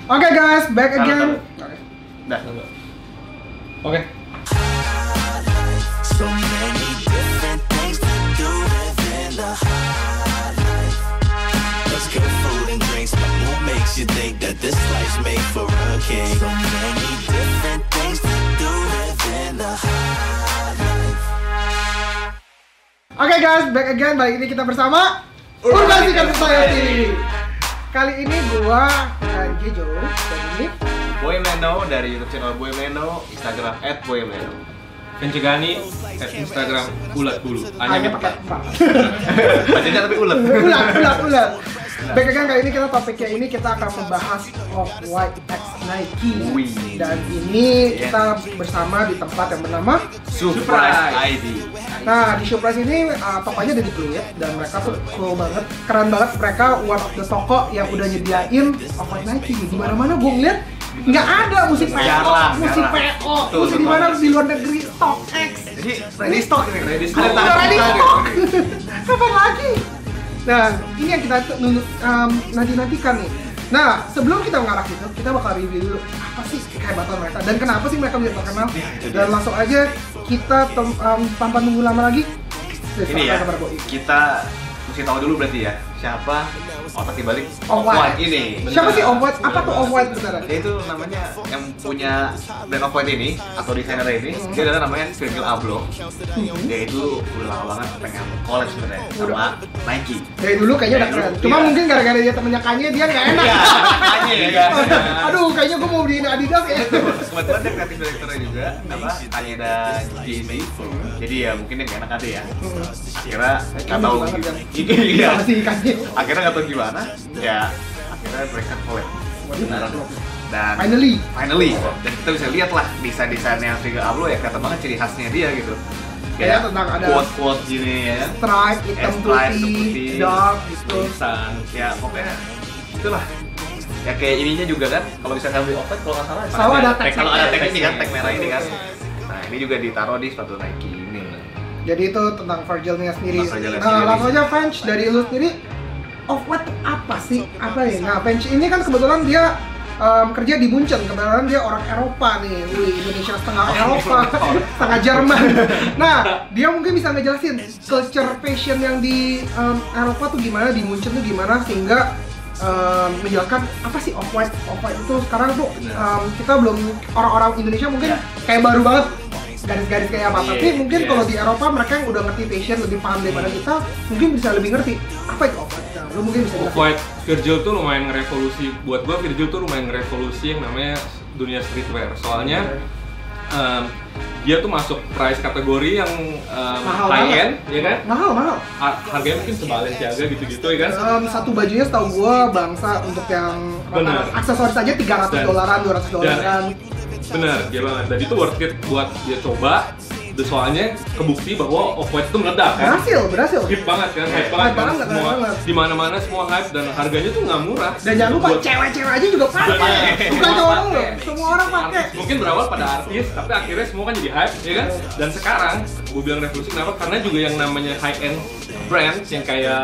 Oke guys, back again. Dah. Oke. So many different things to do within the high life. Let's get food and drinks, but what makes you think that this life's made for a king? So many different things to do within the high life. Oke guys, back again. Balik ini kita bersama Urban Secret Society. Kali ini gua dan Jejo dan ini Boy Meno dari YouTube channel Boy Meno, Instagram @boymeno. Pencegani Instagram ulat bulu. hanya Hanya pakai minta. Bacanya tapi ulet. ulat. Back again, kali ini kita topiknya ini kita akan membahas Off-White X Nike. Wih. Dan ini kita bersama di tempat yang bernama Surprise ID. Nah, di Surprise ini tokonya ada di Pluit dan mereka tuh cool banget, keren banget. Mereka one of the toko yang udah nyediain Off-White Nike. Di mana-mana gue ngeliat nggak ada musik PO, Jarang. musik di mana di luar negeri StockX. Jadi ready stock ini, ready stock. Udah ready stock. Kapan lagi? Nah, ini yang kita nanti-nantikan nih. Nah, sebelum kita mengarah itu, kita bakal review dulu apa sih kehebatan mereka dan kenapa sih mereka bisa terkenal. Dan langsung aja kita tanpa nunggu lama lagi. Ini ya, kita mesti tahu dulu berarti ya, siapa otak dibalik Off-White ini. Siapa sih Off-White? Apa tuh Off-White sebenarnya? Dia itu namanya yang punya brand Off-White ini atau desainer ini, dia adalah namanya Virgil Abloh. Dia itu udah lama banget pengen collab sebenarnya sama Nike. Dari dulu kayaknya udah keren. Cuma Iya. mungkin gara-gara dia temennya Kanye dia nggak enak. Iya, Kanye ya. Aduh, kayaknya gue mau beliin Adidas ya. Kebetulan dia kreatif direkturnya juga, apa? Kanye dan Jay-Z. Jadi ya mungkin dia nggak enak ada ya. Akhirnya nggak tahu banget kan. Iya. Masih Kanye. Akhirnya nggak tahu gimana. Ya akhirnya mereka collab. Beneran. Dan Finally. dan kita bisa lihat lah desain-desainnya Virgil Abloh ya, kelihatan banget ciri khasnya dia gitu. Kayak tentang ada quote-quote gini ya. stripe hitam Stripe, putih, dark gitu. Tulisan. Ya pokoknya itulah. Ya kayak ininya juga kan, kalau misalnya beli Off-White kalau nggak salah. Selalu ada tag. Kalau ada tag ini kan, tag merah ini kan. Nah ini juga ditaruh di sepatu Nike ini. Jadi itu tentang Virgilnya sendiri. Tentang Virgilnya Nah, sendiri. langsung aja French dari lu sendiri. Off-White tuh apa sih? Apa ya? Nah, French ini kan kebetulan dia kerja di Munchen. Kebetulan dia orang Eropa nih. Wih, Indonesia setengah Eropa, setengah Jerman. Nah, dia mungkin bisa ngejelasin culture fashion yang di Eropa tuh gimana, di Munchen tuh gimana sehingga menjelaskan apa sih Off-White. Off-White itu sekarang tuh kita belum, orang-orang Indonesia mungkin kayak baru banget garis-garis kayak apa, tapi mungkin kalau di Eropa mereka yang udah ngerti fashion lebih paham daripada kita, mungkin bisa lebih ngerti apa itu Off-White. Nah, lu mungkin bisa jelasin. Off-White Virgil tuh lumayan ngerevolusi, buat gua Virgil tuh lumayan ngerevolusi yang namanya dunia streetwear. Soalnya dia tuh masuk price kategori yang Mahal high banget. end, ya kan? Mahal. Harganya mungkin sebalenciaga gitu-gitu ya kan? Satu bajunya setahu gua bangsa untuk yang Bener. aksesoris aja $300, $200 Bener, dia banget. Dan itu worth it buat dia coba. Soalnya kebukti bahwa Off-White itu meledak kan? Berhasil. Hit banget kan, hype Hype banget kan, banget, semua hype banget. di mana-mana semua hype dan harganya tuh nggak murah. Dan jangan lupa Buat cewek-cewek aja juga pakai. Bener. Bukan cowok lu, Pakai. semua orang pakai. artis, mungkin berawal pada artis, tapi akhirnya semua kan jadi hype, ya kan? Dan sekarang gue bilang revolusi kenapa? Karena juga yang namanya high end brand yang kayak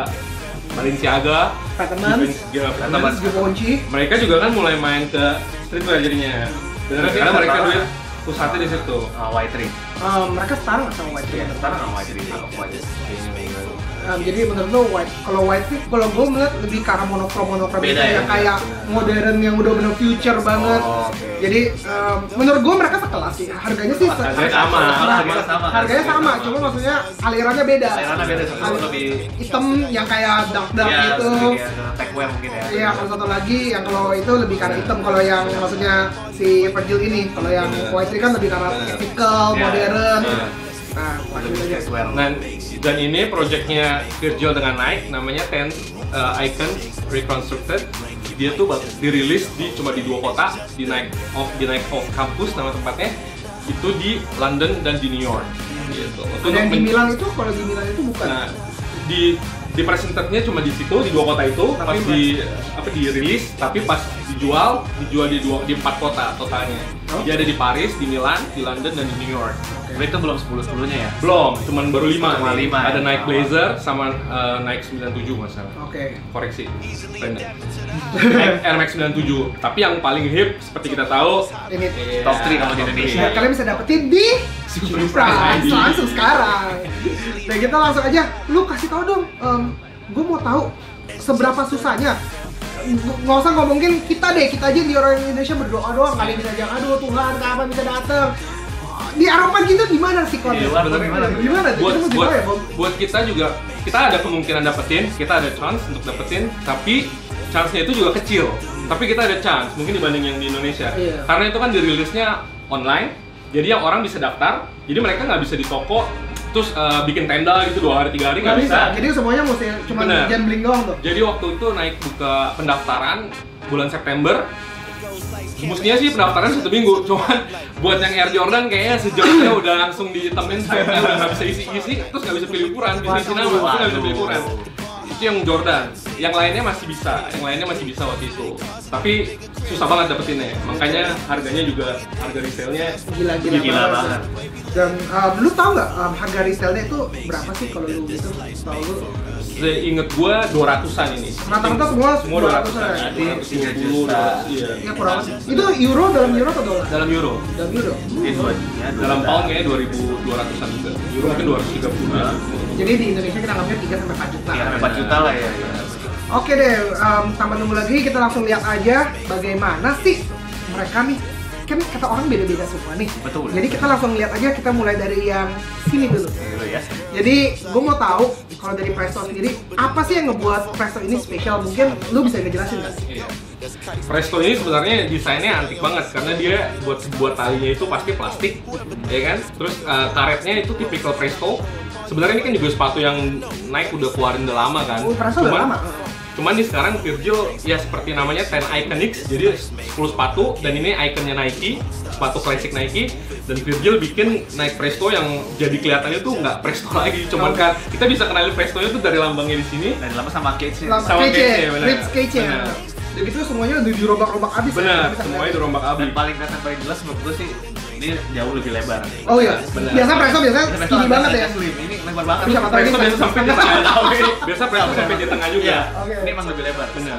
Balenciaga, Patemans, Givenchy. mereka juga kan mulai main ke streetwear jadinya. Benar kan? Karena mereka duit pusatnya di situ. White Tree. Mereka setara nggak sama White Tree? Sekarang sama White Tree. Off-White. Jadi menurut lo kalau White Tree, kalau gue melihat lebih ke arah monokrom Beda yang ya, kayak modern yang udah bener future banget. Oke. Jadi menurut gue mereka sekelas sih. Harganya sih Harganya sama. Harganya sama, cuma maksudnya alirannya beda. Alirannya beda, satu lebih hitam yang kayak dark gitu. techwear mungkin ya. Iya, kalau satu lagi yang kalau itu lebih karena hitam. Kalau yang maksudnya si Virgil ini, kalau yang White Tree kan lebih karena ethical, Iya. modern. Iya. Nah, Lebih casual. Dan ini projectnya Virgil dengan Nike namanya 10 Icon Reconstructed. Dia tuh dirilis cuma di 2 kota, di Nike Off Campus nama tempatnya, itu di London dan di New York. Gitu. yang di Milan itu, kalau di Milan itu bukan. Nah, di presenternya cuma di situ, di 2 kota itu, pas dirilis, tapi pas dijual di 4 kota totalnya. Oh. Dia ada di Paris, di Milan, di London, dan di New York. Tapi itu belum 10-10-nya ya? Belum, cuman baru 5. Cuma 5 ya? Ada Nike Blazer sama Nike 97 masalah. Oke. Koreksi, bener. Air Max 97. Tapi yang paling hip seperti kita tahu Ini Top 3 kalau di Indonesia. ya, kalian bisa dapetin di Surprise ID. langsung sekarang. Dan kita langsung aja, lu kasih tahu dong. Gue mau tahu seberapa susahnya. Nggak usah ngomongin kita deh, kita aja di orang Indonesia berdoa doang kali bisa jangan, aduh Tuhan kapan bisa datang. Di Eropa gitu gimana sih kon? Iya, bener. Gimana tuh? Kita mau gimana ya, Bom? Buat kita juga, kita ada kemungkinan dapetin, kita ada chance untuk dapetin, tapi chance-nya itu juga kecil. Tapi kita ada chance, mungkin dibanding yang di Indonesia. Iya. Karena itu kan dirilisnya online, jadi yang orang bisa daftar, jadi mereka nggak bisa di toko, terus bikin tenda gitu 2 hari 3 hari nggak bisa. Jadi semuanya mesti cuma Bener. gambling doang tuh. Jadi waktu itu naik buka pendaftaran bulan September. Mestinya sih pendaftaran 1 minggu, cuman buat yang Air Jordan kayaknya sejauhnya udah langsung ditemin stepnya, udah nggak bisa isi-isi, terus nggak bisa pilih ukuran, bisa isi nama, terus nggak bisa pilih ukuran. Itu yang Jordan, yang lainnya masih bisa waktu itu. Tapi susah banget dapetinnya, makanya harganya juga, harga resale-nya Gila banget. Dan lu tahu nggak harga resale-nya itu berapa sih kalau lu gitu? Tahu lu? Seinget gua 200-an ini. Rata-rata semua 200-an. Berarti 220, 200, iya. ya kurang lebih. Itu euro dalam euro atau dolar? Dalam euro. Dalam euro. Dalam pound kayaknya 2.200-an juga. Euro mungkin 230. Jadi di Indonesia kita anggapnya 3 sampai 4 juta. Iya, 4 juta lah ya. Oke deh, tanpa nunggu lagi kita langsung lihat aja bagaimana sih mereka nih. Kan kata orang beda-beda semua nih. Betul. Jadi kita langsung lihat aja, kita mulai dari yang sini dulu. Gitu ya. Jadi gue mau tahu kalau dari Presto sendiri apa sih yang ngebuat Presto ini spesial? Mungkin lu bisa ngejelasin nggak? Iya. Presto ini sebenarnya desainnya antik banget karena dia buat talinya itu pasti plastik, ya kan? Terus karetnya itu tipikal Presto. Sebenarnya ini kan juga sepatu yang Nike udah keluarin udah lama kan. Oh, Presto udah lama. Cuman di sekarang Virgil ya seperti namanya 10 Iconics, jadi 10 sepatu dan ini ikonnya Nike, sepatu klasik Nike, dan Virgil bikin Nike Presto yang jadi kelihatannya tuh nggak Presto lagi, cuman kan kita bisa kenali Prestonya tuh dari lambangnya di sini. Dan lama sama cage-nya. Sama cage-nya, bener. Ribs cage-nya. Bener. Jadi itu semuanya udah dirombak-rombak abis. Benar, Bisa semuanya ngeliat. dirombak abis. Dan paling kelihatan paling jelas menurut gue sih ini jauh lebih lebar. Oh iya, Benar. biasa Presto biasanya skinny banget ya. Slim. Ini lebar banget. Bisa kata Presto biasa sampai di tengah. Biasa Presto Iya. sampai di tengah juga. Iya. Oke. Ini emang lebih lebar. Benar.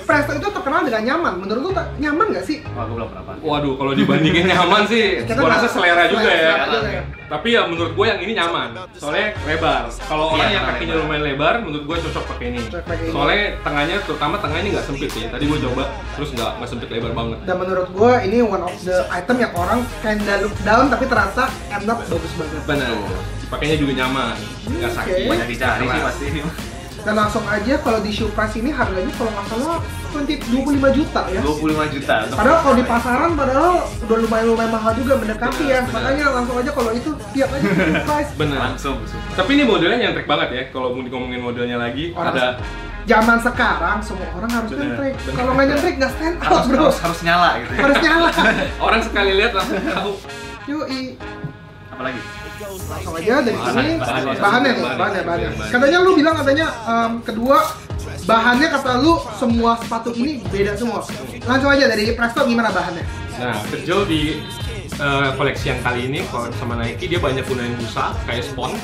Presto itu terkenal dengan nyaman. Menurut lu nyaman nggak sih? Wah, gue belum pernah pakai. Waduh, kalau dibandingin nyaman sih, Kita gua rasa nggak- selera juga ya. selera juga ya. Tapi ya menurut gue yang ini nyaman, soalnya lebar. Kalau orang Iya, yang kakinya lebar. lumayan lebar, menurut gue cocok pakai ini. Cocok pakai ini. Soalnya tengahnya, terutama tengahnya nggak sempit ya. Tadi gue coba, terus nggak sempit lebar banget. Dan menurut gue ini one of the item yang orang kinda look down tapi terasa end up bagus banget. Benar. Pakainya juga nyaman, nggak sakit. Oke. Banyak dicari sih pasti ini. Dan langsung aja kalau di shoe price ini harganya kalau nggak salah 25 juta ya. 25 juta. untuk- Padahal kalau di pasaran padahal udah lumayan mahal juga mendekati ya. Benar. Makanya langsung aja kalau itu lihat aja shoe price. Benar. Langsung. Tapi ini modelnya nyentrik banget ya. Kalau mau ngomongin modelnya lagi, Orang- ada Zaman sekarang semua orang harus Bener, nyentrik. bener. Kalau nggak nyentrik nggak stand out bro. harus nyala gitu. Harus nyala. orang sekali lihat langsung tahu. Yoi. Apalagi? Langsung aja dari sini Bahannya. bahannya nih, bahannya. Katanya lu bilang kedua bahannya kata lu semua sepatu ini beda semua. Langsung aja dari Presto gimana bahannya? Nah, Virgil di koleksi yang kali ini kalau sama Nike dia banyak gunain busa kayak spon.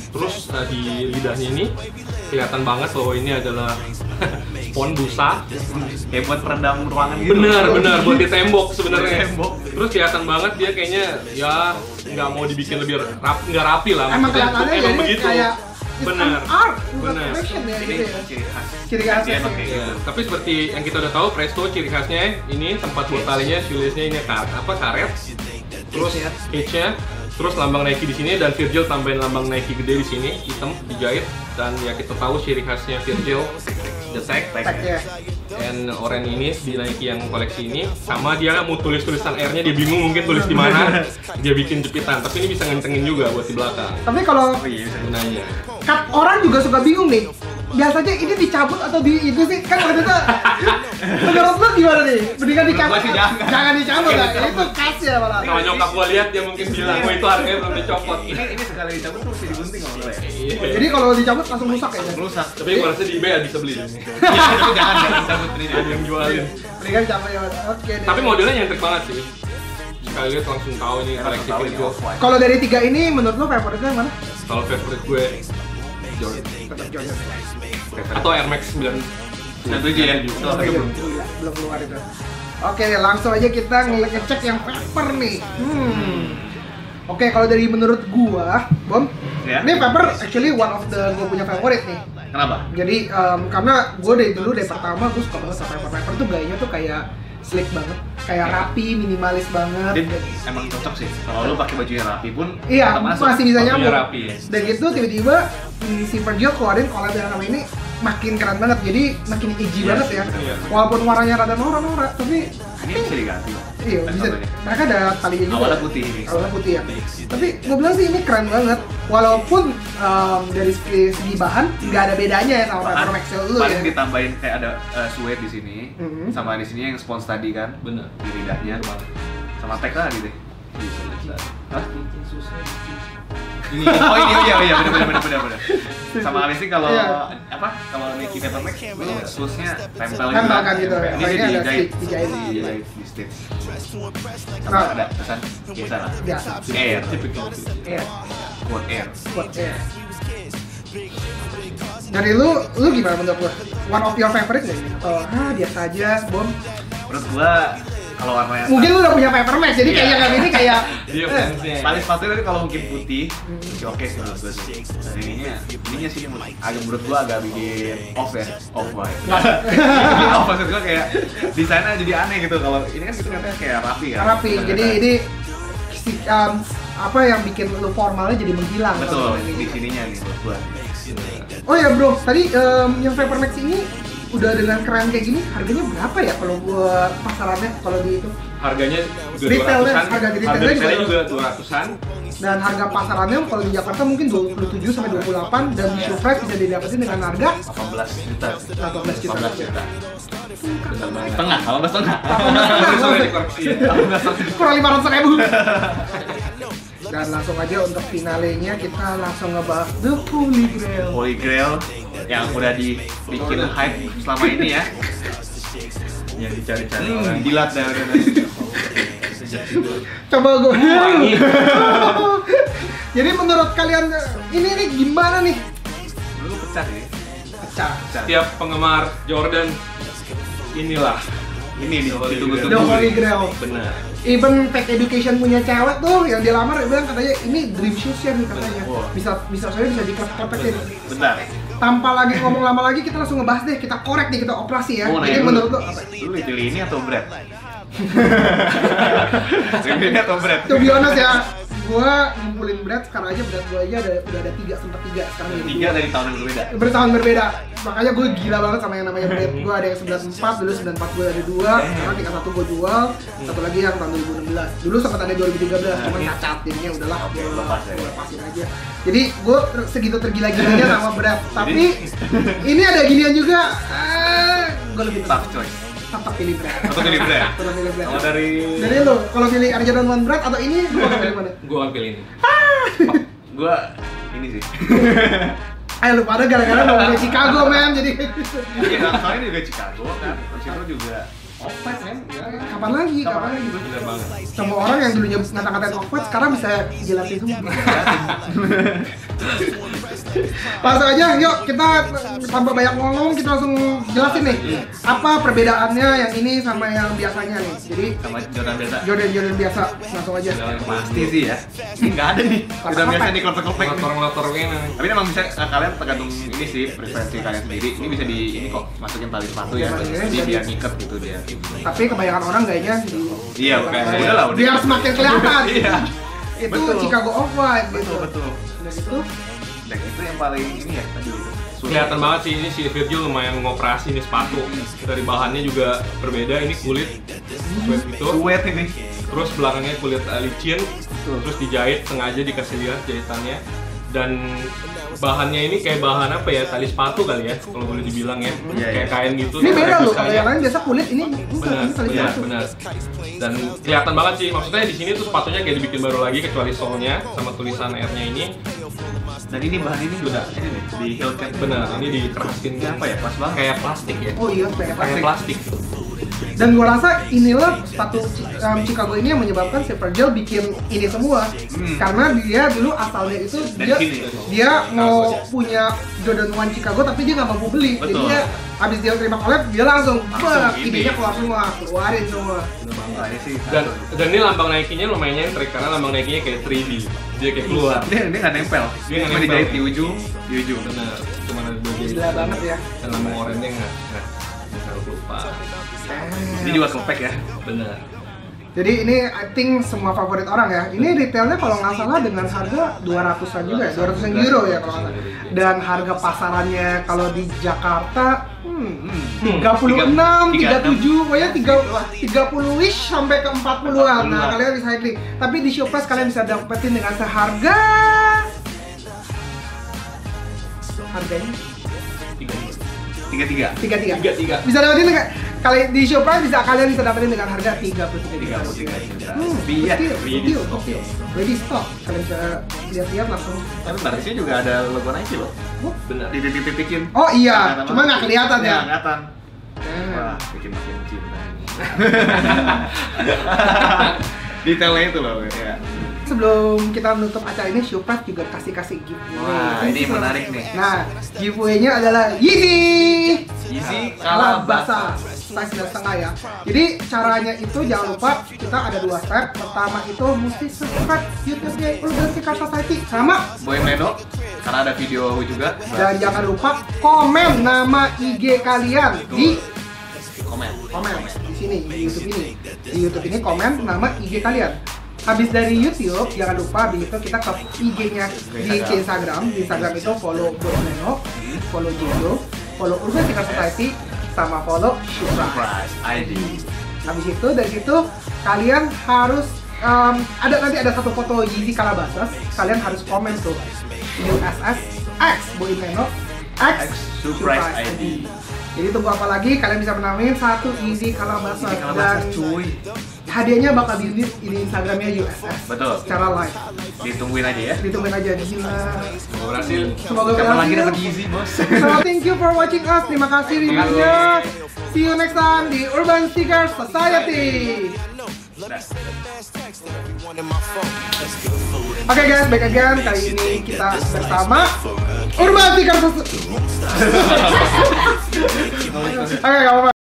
Terus di lidahnya ini kelihatan banget bahwa ini adalah spon busa. Kayak buat peredam ruangan gitu. Benar buat di tembok sebenarnya. Tembok. Terus kelihatan banget dia kayaknya ya nggak mau dibikin lebih nggak rapi lah. Emang Maksudnya kelihatannya emang jadi begitu. kayak it's Benar. an art, bukan Benar. fashion ya Ini gitu ya. ciri khas. Ciri khasnya Dia emang sih. kayak Ya, gitu. tapi seperti yang kita udah tahu Presto ciri khasnya ini tempat buat talinya, shoelace-nya ini karet, terus cage-nya, terus lambang Nike di sini dan Virgil tambahin lambang Nike gede di sini, hitam dijahit dan ya kita tahu ciri khasnya Virgil the tag Tag-nya. dan oranye ini di Nike yang koleksi ini sama dia mau tulis tulisan R-nya dia bingung mungkin tulis di mana dia bikin jepitan tapi ini bisa ngentengin juga buat di belakang Tapi kalau Oh iya, bisa. gunanya. orang juga suka bingung nih. Biasanya ini dicabut atau di itu sih kan waktu itu Menurut lu gimana nih? Mendingan dicabut? Menurut gua sih jangan. Jangan dicabut Jangan lah, dicabut. itu khas ya malah. Kalau nyokap gua lihat dia mungkin bilang, "Oh, itu harganya belum dicopot." Ini sekali dicabut tuh mesti digunting kalau menurut ya. Iya. Jadi kalau dicabut langsung rusak ya? Merusak. Tapi gua rasa di eBay bisa beli. Itu jangan cabut ini Ada yang jualin. Mendingan cabut ya. Oke deh. Tapi modelnya nyentrik banget sih. Sekali lihat langsung tahu ini koleksi tahu Virgil. ini. Kalau dari 3 ini menurut lu favoritnya yang mana? Kalau favorite gue Jordan Tetap Jordan. atau Air Max 9. 97 ya. Oh, iya, gila, belum keluar itu. Oke, langsung aja kita ngecek yang paper nih. Oke, kalau dari menurut gua, Bom, Ya. ini paper actually one of the gua punya favorit nih. Kenapa? Jadi karena gua dari dulu dari pertama gua suka banget sama paper tuh gayanya tuh kayak sleek banget, kayak rapi, minimalis banget. Dia emang cocok sih. Kalau lu pakai bajunya rapi pun Iya, tetap masuk. masih bisa Waktunya nyambung. rapi ya. Dan gitu tiba-tiba si Virgil keluarin collab yang sama ini makin keren banget. Jadi makin edgy Iya banget sih, ya. iya. Walaupun warnanya rada norak-norak, tapi Ini bisa diganti. iya bisa. Mereka ada talinya juga. Awalnya putih ini. Awalnya putih ya. Tapi gue bilang sih ini keren banget. Walaupun dari segi bahan nggak ada bedanya ya sama Paper Max dulu Paling ya. ditambahin kayak ada suede di sini, Mhm. sama di sini yang spons tadi kan, Bener. di lidahnya, sama tag lagi deh. Hah? Oh iya bener. Sama Alice kalau Iya. apa? Kalau Nike Paper Max, lu shoesnya tempel Tempel kan gitu. Ini sih Kayaknya ada dijahit, dijahit. di stitch. Nah. Ada pesan biasa lah. Biasa. Air, Iya. buat air. Buat ya. Dari lu gimana menurut lu? One of your favorite nggak? Biasa aja, Bom. Menurut gua kalau warnanya Mungkin lu udah punya Paper Max, jadi Iya. kayaknya kali ini kayak Dia fansnya. paling sepatu tadi kalau mungkin putih masih oke sih menurut gue sih. Dan ininya sih agak menurut gua agak bikin off ya, off white. Bikin off maksud gua kayak desainnya jadi aneh gitu. Kalau ini kan gitu katanya kayak rapi kan. rapi. Jadi ini apa yang bikin lu formalnya jadi menghilang. betul kalau ini. di sininya nih menurut gua. Oh ya bro, tadi yang Paper Max ini udah dengan keren kayak gini, harganya berapa ya kalau buat pasarannya kalau di itu? Harganya juga Retailnya, 200-an. harga di retailnya Harga retailnya juga. juga 200-an. Dan harga pasarannya kalau di Jakarta mungkin 27 sampai 28 dan di Shopee bisa didapetin dengan harga 18 juta. 18 juta. 18 juta. Bener banget. Setengah, 18 setengah. Terus udah dikoreksi ya. Kurang 500.000. Dan langsung aja untuk finalenya kita langsung ngebahas The Holy Grail. Holy Grail yang udah dibikin hype selama ini ya. Yang dicari-cari orang. Dilat dah udah. Coba gue. Wangi. Jadi menurut kalian ini nih gimana nih? Lu pecah ya. Pecah. Setiap penggemar Jordan inilah Ini nih, The Holy ditunggu-tunggu. The Holy Grail. benar. Even Tech Education punya cewek tuh yang dia lamar dia bilang katanya ini dream shoes ya nih katanya. Wah. Bisa saya bisa diklepek-klepekin. Bentar. Tanpa lagi ngomong lama lagi kita langsung ngebahas deh, kita korek nih, kita operasi ya. Oh, Jadi nanya menurut dulu. lu apa? Lu pilih ini atau bread? Pilih ini atau bread? To be honest ya, gua ngumpulin berat sekarang aja berat gua aja udah ada 3 sempat 3 sekarang jadi Tiga dari tahun yang berbeda. bertahun berbeda. Makanya gue gila banget sama yang namanya berat. Gue ada yang 94, dulu 94 gue ada 2, sekarang tinggal 1 gue jual, satu lagi yang tahun 2016. Dulu sempat ada 2013, cuman cacat jadinya udahlah, Oke, gua lepas ya. lepasin aja. Jadi gue segitu tergila-gilanya sama berat. Tapi ini ada ginian juga, gue lebih Tough choice. tetap pilih berat. Atau pilih bread? Tetap pilih berat. Kalau dari Jadi lo, kalau pilih Air Jordan 1 berat atau ini, lu bakal pilih mana? Gue akan pilih ini. gua ini sih. Ayo lu pada gara-gara ngomongin Chicago men, jadi Iya, kan soalnya juga Chicago kan. Terus itu juga off-white men. Ya. kapan lagi? Bener banget. Semua orang yang dulunya ngata-ngatain off-white sekarang bisa jelasin semua. Langsung aja, yuk kita tanpa banyak ngomong kita langsung jelasin nih apa perbedaannya yang ini sama yang biasanya nih. Jadi Sama Jordan biasa. Jordan biasa langsung aja. Pasti sih ya. Nggak ada nih. Jordan biasa nih klepek-klepek. Lotor-lotor gini. Tapi memang bisa kalian tergantung ini sih preferensi kalian sendiri. Ini bisa di ini kok masukin tali sepatu ya. Jadi biar ngikat gitu dia. Tapi kebanyakan orang kayaknya di Iya, udah lah. biar semakin kelihatan. Iya. Itu Betul. Chicago off-white gitu. Betul. Udah gitu, Dan itu yang paling ini ya tadi. Kelihatan banget sih ini si Virgil lumayan ngoperasi nih sepatu. Dari bahannya juga berbeda. Ini kulit suede gitu. Suede ini. Terus belakangnya kulit licin. Terus dijahit sengaja dikasih lihat jahitannya. Dan bahannya ini kayak bahan apa ya, tali sepatu kali ya kalau boleh dibilang ya, kayak kain gitu. Ini beda loh, Terus kalau yang lain biasa kulit, ini benar, tali sepatu. benar. Dan kelihatan banget sih, maksudnya di sini tuh sepatunya kayak dibikin baru lagi kecuali sole-nya sama tulisan R-nya ini. Dan ini bahan ini juga ini nih, di Hellcat. Benar, ini dikerasin Ini apa ya? Pas banget. kayak plastik ya. Oh iya, kayak Kayak plastik. plastik. Dan gua rasa inilah sepatu Chicago ini yang menyebabkan si Virgil bikin ini semua. Karena dia dulu asalnya itu dia mau punya Jordan 1 Chicago tapi dia nggak mampu beli. Betul. Jadinya habis dia terima collab dia langsung ini. idenya keluar semua, keluarin semua. Nah, ini sih. Dan ini lambang Nike-nya lumayan nyentrik karena lambang Nike-nya kayak 3D. Dia kayak keluar. Dia nggak nempel. Dia nggak cuma nempel. dijahit di ujung. Benar, cuma ada dua jari. Gila banget ya. Dan lambang oranye nggak lupa. Ini juga compact ya. Benar. Jadi ini I think semua favorit orang ya. Ini retailnya kalau nggak salah dengan harga 200-an juga ya, 200-an euro ya kalau nggak salah. Dan harga pasarannya kalau di Jakarta 36, 37, pokoknya 30-ish sampai ke 40-an. Nah, kalian bisa klik. Tapi di Showprice kalian bisa dapetin dengan seharga harganya 33. Bisa dapetin dengan kali di Showprice kalian bisa dapetin dengan harga 33 juta. Deal. Ready stock. Kalian bisa lihat-lihat langsung. Tapi barisnya juga ada logo Nike loh. Benar. Dititikin. Oh iya, cuma nggak kelihatan ya. Nggak kelihatan. Wah, bikin makin cinta. Detailnya itu loh ya. Sebelum kita menutup acara ini, Showprice juga kasih giveaway. Wah, ini menarik nih. Nah, giveaway-nya adalah Yeezy Kalabasa size 9,5 ya. Jadi caranya itu jangan lupa kita ada 2 step. Pertama itu mesti subscribe YouTube-nya Urban Sneaker Society sama Boy Meno karena ada video juga. dan jangan lupa komen nama IG kalian di Komen. di sini di YouTube ini. Di YouTube ini komen nama IG kalian. Habis dari YouTube, jangan lupa habis itu kita ke IG-nya ke Instagram. Di Instagram itu follow Boy Meno, follow Jojo, follow Urban Sneaker Society, sama follow Showprice ID. Habis itu dari situ kalian harus nanti ada satu foto Yeezy Kalabasa. Kalian harus komen tuh USS X Boy Meno X Showprice ID. Jadi tunggu apa lagi? Kalian bisa menangin satu Yeezy Kalabasa dan cuy. hadiahnya bakal di Instagramnya USS. Betul. Secara live. Ditungguin aja ya. Ditungguin aja gila. Semoga berhasil. Semoga Kapan lagi berhasil. dapat Yeezy, Bos? So thank you for watching us. Terima kasih reviewnya. See you next time di Urban Sneaker Society. Oke guys, back again. Kali ini kita bersama Urban Sneaker Society. Oke, gak apa-apa.